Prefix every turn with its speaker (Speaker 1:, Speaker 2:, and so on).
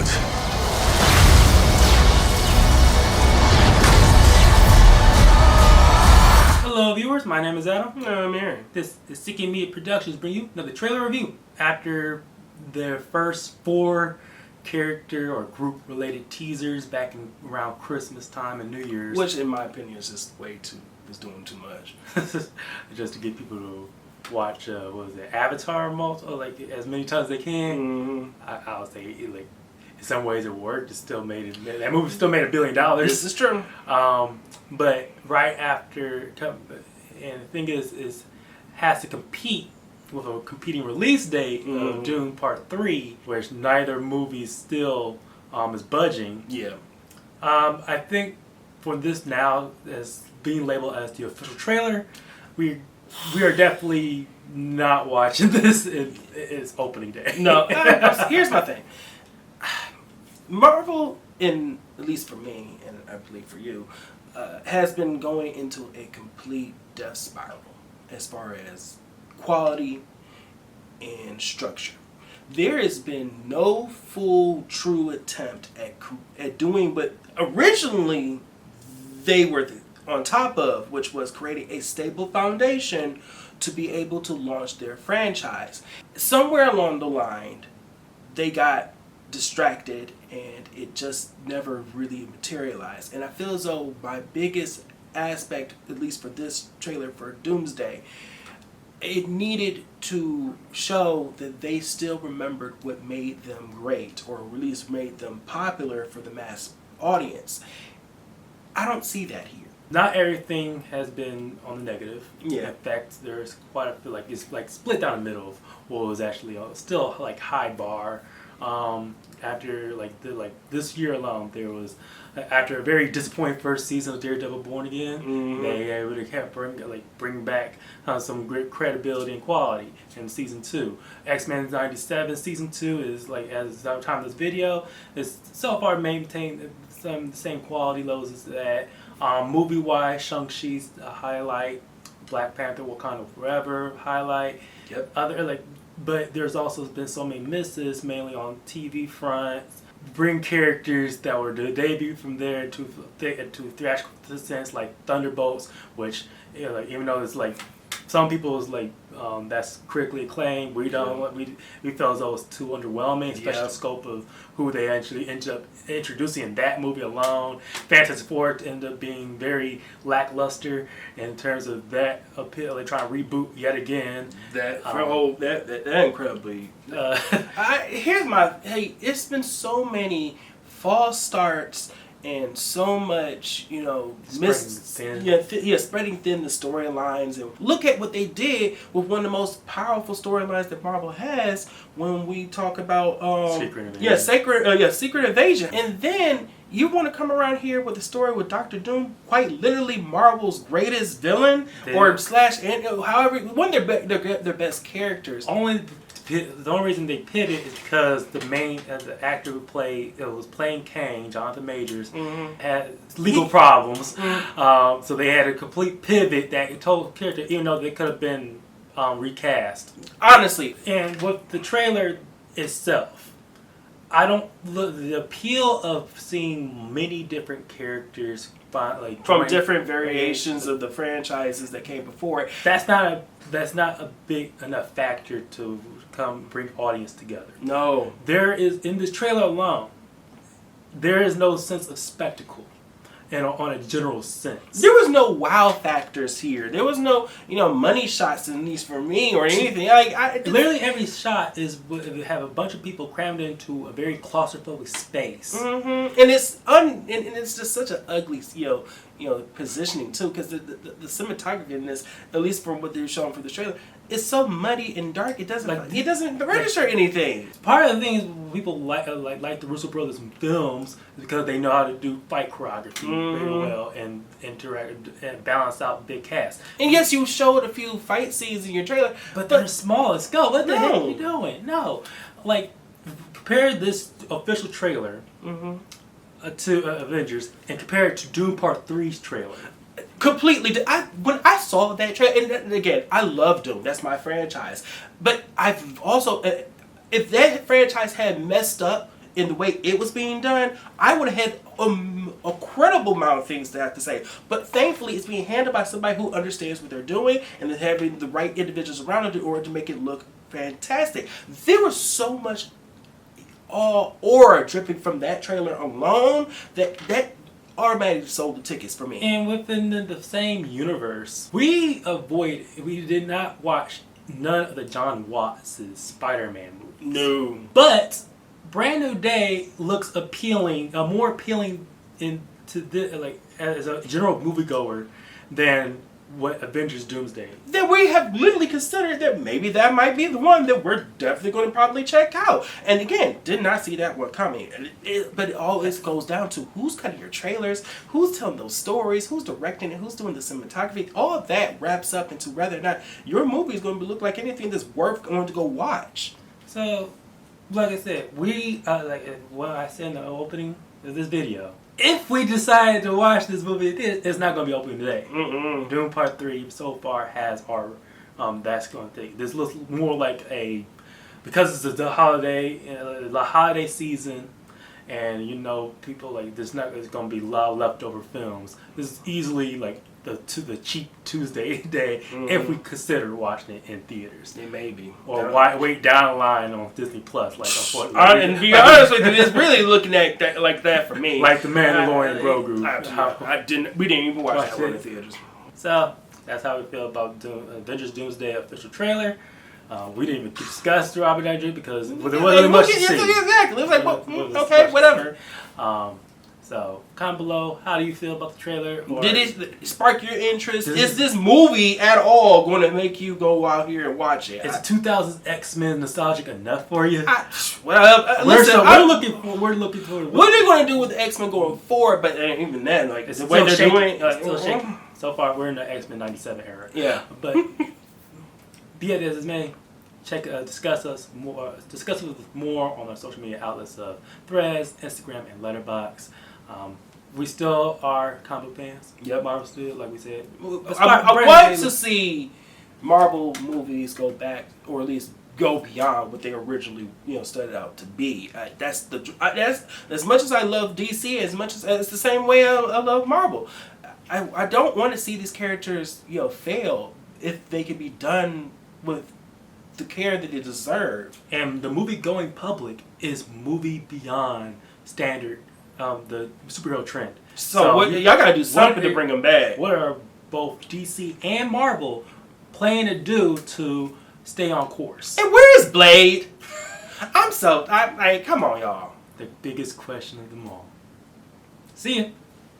Speaker 1: good.
Speaker 2: Hello viewers, my name is Adam.
Speaker 3: I'm Aaron.
Speaker 2: This is Seeking Media Productions bring you another trailer review. After their first 4 character or group related teasers back in around Christmas time and New Year's.
Speaker 3: Which in my opinion is just was doing too much.
Speaker 2: Just to get people to watch, Avatar like as many times as they can.
Speaker 3: Mm-hmm.
Speaker 2: I would say in some ways it worked. It still made it. That movie still made $1 billion.
Speaker 3: This is true.
Speaker 2: But right after, and the thing is has to compete with a competing release date of Dune Part 3, which neither movie still is budging.
Speaker 3: Yeah.
Speaker 2: I think for this now, as being labeled as the official trailer, we are definitely not watching this in its opening day.
Speaker 3: No, here's my thing. Marvel, at least for me, and I believe for you, has been going into a complete death spiral as far as quality and structure. There has been no full, true attempt at doing what originally they were on top of, which was creating a stable foundation to be able to launch their franchise. Somewhere along the line, they got distracted and it just never really materialized. And I feel as though my biggest aspect, at least for this trailer for Doomsday, it needed to show that they still remembered what made them great, or at least made them popular for the mass audience. I don't see that here.
Speaker 2: Not everything has been on the negative.
Speaker 3: Yeah.
Speaker 2: In fact, there's quite a feel it's split down the middle of what was actually still high bar. After this year alone, there was after a very disappointing first season of Daredevil Born Again, they really kept bring back some great credibility and quality in season 2. X-Men 97 season 2 is as the time of this video is so far maintained the same quality levels as that. Movie wise, Shang-Chi's a highlight, Black Panther Wakanda Forever highlight.
Speaker 3: Yep.
Speaker 2: But there's also been so many misses, mainly on TV fronts. Bring characters that were debuted from there to theatrical sense, like Thunderbolts, which even though it's some people is that's critically acclaimed, we don't. We felt as though it was too underwhelming, especially the scope of who they actually ended up introducing in that movie alone. Fantastic Four ended up being very lackluster in terms of that appeal. They try to reboot yet again.
Speaker 3: That incredibly. It's been so many false starts. And so much, spreading thin the storylines. And look at what they did with one of the most powerful storylines that Marvel has when we talk about
Speaker 2: Secret Invasion.
Speaker 3: Secret Invasion. And then you want to come around here with a story with Dr. Doom, quite literally Marvel's greatest villain, however, one of their best characters.
Speaker 2: The only reason they pivot is because the actor who was playing Kang, Jonathan Majors, had legal problems. So they had a complete pivot that told character, even though they could have been recast.
Speaker 3: Honestly.
Speaker 2: And with the trailer itself, the appeal of seeing many different characters
Speaker 3: from different variations of the franchises that came before it.
Speaker 2: That's not a big enough factor to bring audience together.
Speaker 3: No.
Speaker 2: There is, in this trailer alone, there is no sense of spectacle on a general sense.
Speaker 3: There was no wow factors here. There was no, money shots, at least for me, or anything.
Speaker 2: Literally every shot have a bunch of people crammed into a very claustrophobic space.
Speaker 3: And it's just such an ugly, positioning too, because the cinematography in this, at least from what they're showing for the trailer, is so muddy and dark. It doesn't register anything.
Speaker 2: Part of the thing is people like the Russo brothers films because they know how to do fight choreography very well and interact and balance out big casts.
Speaker 3: And yes, you showed a few fight scenes in your trailer,
Speaker 2: but they're small as go. What the heck are you doing? No, compare this official trailer to Avengers and compare it to Doom Part 3's trailer.
Speaker 3: Completely. When I saw that trailer, and again, I love Doom. That's my franchise. But I've also, if that franchise had messed up in the way it was being done, I would have had a credible amount of things to have to say. But thankfully, it's being handled by somebody who understands what they're doing and is having the right individuals around it in order to make it look fantastic. There was so much aura dripping from that trailer alone that automatically sold the tickets for me.
Speaker 2: And within the same universe, we did not watch none of the John Watts' Spider-Man movies.
Speaker 3: No.
Speaker 2: But Brand New Day looks appealing, more appealing as a general moviegoer than what Avengers Doomsday.
Speaker 3: That we have literally considered that maybe that might be the one that we're definitely going to probably check out. And again, did not see that one coming. But it always goes down to who's cutting your trailers, who's telling those stories, who's directing it, who's doing the cinematography. All of that wraps up into whether or not your movie is going to look like anything that's worth going to go watch.
Speaker 2: So, like I said, what I said in the opening of this video. If we decided to watch this movie, it's not going to be opening today. Doom Part 3 so far has our, that's going to take, this looks more like because it's the holiday season, and you know, people like, there's going to be a lot of leftover films. This is easily like the cheap Tuesday day if we consider watching it in theaters.
Speaker 3: It may be.
Speaker 2: Or wait down the line on Disney Plus.
Speaker 3: And to be honest with you, it's really looking at that like that for me.
Speaker 2: Like the Mandalorian Grogu.
Speaker 3: We didn't even watch that one in theaters.
Speaker 2: So that's how we feel about Avengers Doomsday official trailer. We didn't even discuss the Robert Downey Jr. because there wasn't really much to see.
Speaker 3: Exactly. It was like, okay, whatever.
Speaker 2: So, comment below, how do you feel about the trailer?
Speaker 3: Did it spark your interest? Is this movie at all going to make you go out here and watch it?
Speaker 2: Is 2000s X-Men nostalgic enough for you?
Speaker 3: We're
Speaker 2: looking forward.
Speaker 3: What are they going to do with the X-Men going forward? But even then, like,
Speaker 2: it's
Speaker 3: the way they're doing
Speaker 2: it's still shaking. So far, we're in the X-Men 97 era.
Speaker 3: Yeah.
Speaker 2: But, be it as it may, discuss us with more on our social media outlets of Threads, Instagram, and Letterboxd. We still are comic book fans.
Speaker 3: Yep.
Speaker 2: Marvel still, like we said.
Speaker 3: I want to see Marvel movies go back, or at least go beyond what they originally, started out to be. That's as much as I love DC, as much as it's the same way I love Marvel. I don't want to see these characters, fail if they can be done with the care that they deserve.
Speaker 2: And the movie going public is movie beyond standard. The superhero trend.
Speaker 3: So y'all gotta do something to bring them back.
Speaker 2: What are both DC and Marvel planning to do to stay on course?
Speaker 3: And where is Blade? Come on, y'all.
Speaker 2: The biggest question of them all. See ya.